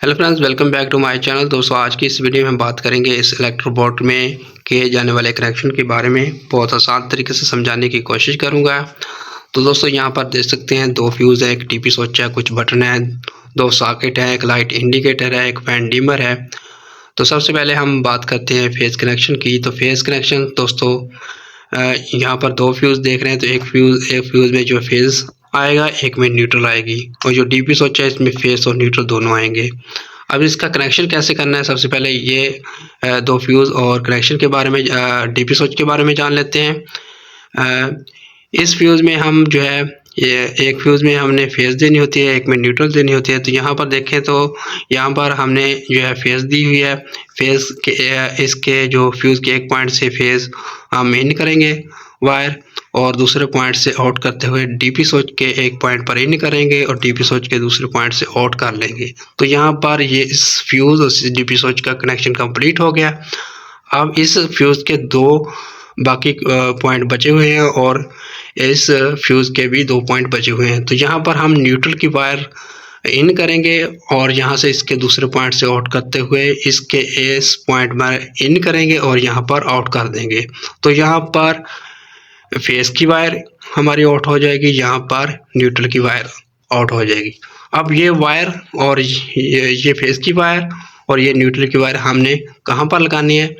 Hello friends, welcome back to my channel. दोस्तों, आज की इस वीडियो में हम बात करेंगे इस इलेक्ट्रोबोट में किए जाने वाले कनेक्शन के बारे में। बहुत आसान तरीके से समझाने की कोशिश करूंगा। तो दोस्तों, यहाँ पर देख सकते हैं दो फ्यूज़ है, एक टीपी स्विच है, कुछ बटन है, दो सॉकेट है, एक लाइट इंडिकेटर है, एक फैन डिमर है। तो सबसे पहले हम बात करते हैं फेज़ कनेक्शन की। तो फेज़ कनेक्शन दोस्तों, यहाँ पर दो फ्यूज़ देख रहे हैं। तो एक फ्यूज़ में जो फेज़ आएगा, एक में न्यूट्रल आएगी, और जो डीपी स्विच है इसमें फेज़ और न्यूट्रल दोनों आएंगे। अब इसका कनेक्शन कैसे करना है, सबसे पहले ये दो फ्यूज़ और कनेक्शन के बारे में, डीपी स्विच के बारे में जान लेते हैं। इस फ्यूज़ में हम जो है, ये एक फ्यूज़ में हमने फेज़ देनी होती है, एक में न्यूट्रल देनी होती है। तो यहाँ पर देखें तो यहाँ पर हमने जो है फेज़ दी हुई है। फेज़ के इसके जो फ्यूज़ के एक पॉइंट से फेज़ हम इन करेंगे वायर, और दूसरे पॉइंट से आउट करते हुए डीपी स्विच के एक पॉइंट पर इन करेंगे और डीपी स्विच के दूसरे पॉइंट से आउट कर लेंगे। तो यहाँ पर ये इस फ्यूज़ और डीपी स्विच का कनेक्शन कंप्लीट हो गया। अब इस फ्यूज़ के दो बाकी पॉइंट बचे हुए हैं और इस फ्यूज़ के भी दो पॉइंट बचे हुए हैं। तो यहाँ पर हम न्यूट्रल की वायर इन करेंगे और यहाँ से इसके दूसरे पॉइंट से आउट करते हुए इसके इस पॉइंट में इन करेंगे और यहाँ पर आउट कर देंगे। तो यहाँ पर फेज़ की वायर हमारी आउट हो जाएगी, यहाँ पर न्यूट्रल की वायर आउट हो जाएगी। अब ये वायर और ये फेज़ की वायर और ये न्यूट्रल की वायर हमने कहाँ पर लगानी है,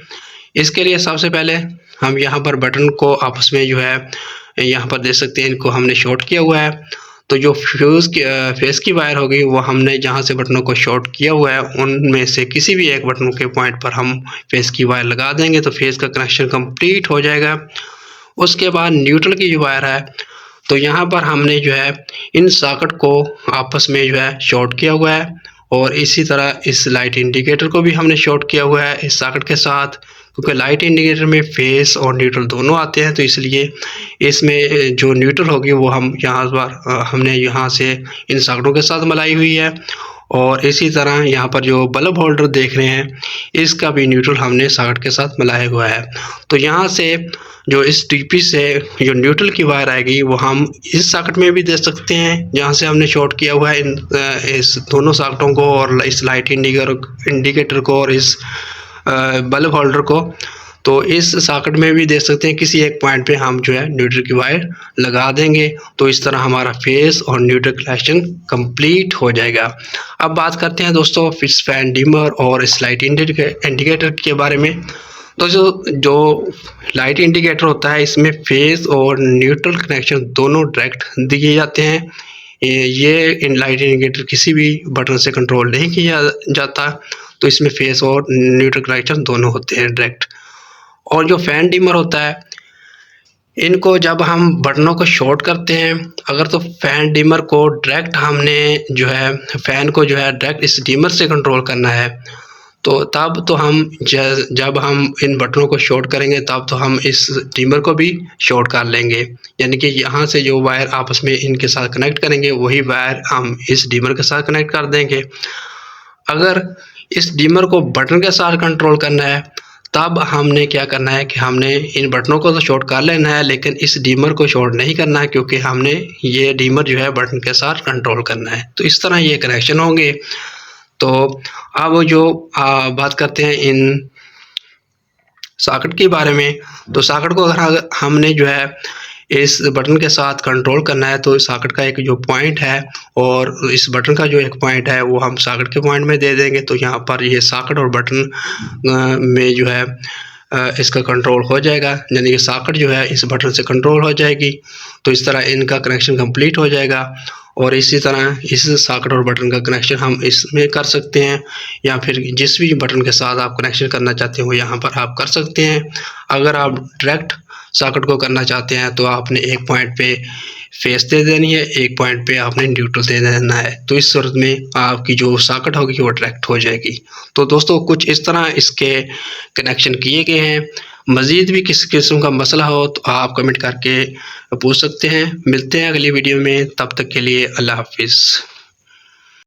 इसके लिए सबसे पहले हम यहाँ पर बटन को आपस में जो है, यहाँ पर देख सकते हैं इनको हमने शॉर्ट किया हुआ है। तो जो फेज़ की वायर होगी वो हमने जहाँ से बटनों को शॉर्ट किया हुआ है उनमें से किसी भी एक बटन के पॉइंट पर हम फेज़ की वायर लगा देंगे, तो फेज़ का कनेक्शन कंप्लीट हो जाएगा। उसके बाद न्यूट्रल की जो वायर है, तो यहाँ पर हमने जो है इन सॉकेट को आपस में जो है शॉर्ट किया हुआ है, और इसी तरह इस लाइट इंडिकेटर को भी हमने शॉर्ट किया हुआ है इस सॉकेट के साथ, क्योंकि लाइट इंडिकेटर में फेस और न्यूट्रल दोनों आते हैं। तो इसलिए इसमें जो न्यूट्रल होगी वो हमने यहाँ से इन सॉकेटों के साथ मिलाई हुई है। और इसी तरह यहाँ पर जो बल्ब होल्डर देख रहे हैं, इसका भी न्यूट्रल हमने सॉकेट के साथ मिलाया हुआ है। तो यहाँ से जो इस टीपी से जो न्यूट्रल की वायर आएगी वो हम इस सॉकेट में भी दे सकते हैं, जहाँ से हमने शॉर्ट किया हुआ है इस दोनों सॉकेटों को, और इस लाइट इंडिकेटर को और इस बल्ब होल्डर को। तो इस सॉकेट में भी दे सकते हैं, किसी एक पॉइंट पे हम जो है न्यूट्रल की वायर लगा देंगे। तो इस तरह हमारा फेस और न्यूट्रल कनेक्शन कंप्लीट हो जाएगा। अब बात करते हैं दोस्तों इस फैन डिमर और इस लाइट इंडिकेटर के बारे में। तो जो लाइट इंडिकेटर होता है, इसमें फेस और न्यूट्रल कनेक्शन दोनों डायरेक्ट दिए जाते हैं। ये लाइट इंडिकेटर किसी भी बटन से कंट्रोल नहीं किया जाता, तो इसमें फेस और न्यूट्रल कनेक्शन दोनों होते हैं डायरेक्ट। और जो फैन डिमर होता है, इनको जब हम बटनों को शॉर्ट करते हैं, अगर तो फैन डिमर को डायरेक्ट हमने जो है फैन को जो है डायरेक्ट इस डिमर से कंट्रोल करना है, तो तब तो हम जब हम इन बटनों को शॉर्ट करेंगे तब तो हम इस डिमर को भी शॉर्ट कर लेंगे। यानी कि यहाँ से जो वायर आपस में इनके साथ कनेक्ट करेंगे वही वायर हम इस डिमर के साथ कनेक्ट कर देंगे। अगर इस डिमर को बटन के साथ कंट्रोल करना है, तब हमने क्या करना है कि हमने इन बटनों को तो शॉर्ट कर लेना है, लेकिन इस डिमर को शॉर्ट नहीं करना है, क्योंकि हमने ये डिमर जो है बटन के साथ कंट्रोल करना है। तो इस तरह ये कनेक्शन होंगे। तो अब जो बात करते हैं इन सॉकेट के बारे में। तो सॉकेट को अगर हमने जो है इस बटन के साथ कंट्रोल करना है, तो सॉकेट का एक जो पॉइंट है और इस बटन का जो एक पॉइंट है वो हम सॉकेट के पॉइंट में दे देंगे। तो यहाँ पर ये सॉकेट और बटन में जो है इसका कंट्रोल हो जाएगा, यानी कि सॉकेट जो है इस बटन से कंट्रोल हो जाएगी। तो इस तरह इनका कनेक्शन कंप्लीट हो जाएगा। और इसी तरह इस सॉकेट और बटन का कनेक्शन हम इसमें कर सकते हैं, या फिर जिस भी बटन के साथ आप कनेक्शन करना चाहते हैं वो यहाँ पर आप कर सकते हैं। अगर आप डायरेक्ट सॉकेट को करना चाहते हैं तो आपने एक पॉइंट पे फेस दे देनी है, एक पॉइंट पे आपने न्यूट्रल दे देना है। तो इस सूरत में आपकी जो सॉकेट होगी वो डायरेक्ट हो जाएगी। तो दोस्तों, कुछ इस तरह इसके कनेक्शन किए गए हैं। मज़ीद भी किसी किस्म का मसला हो तो आप कमेंट करके पूछ सकते हैं। मिलते हैं अगली वीडियो में, तब तक के लिए अल्लाह हाफिज़।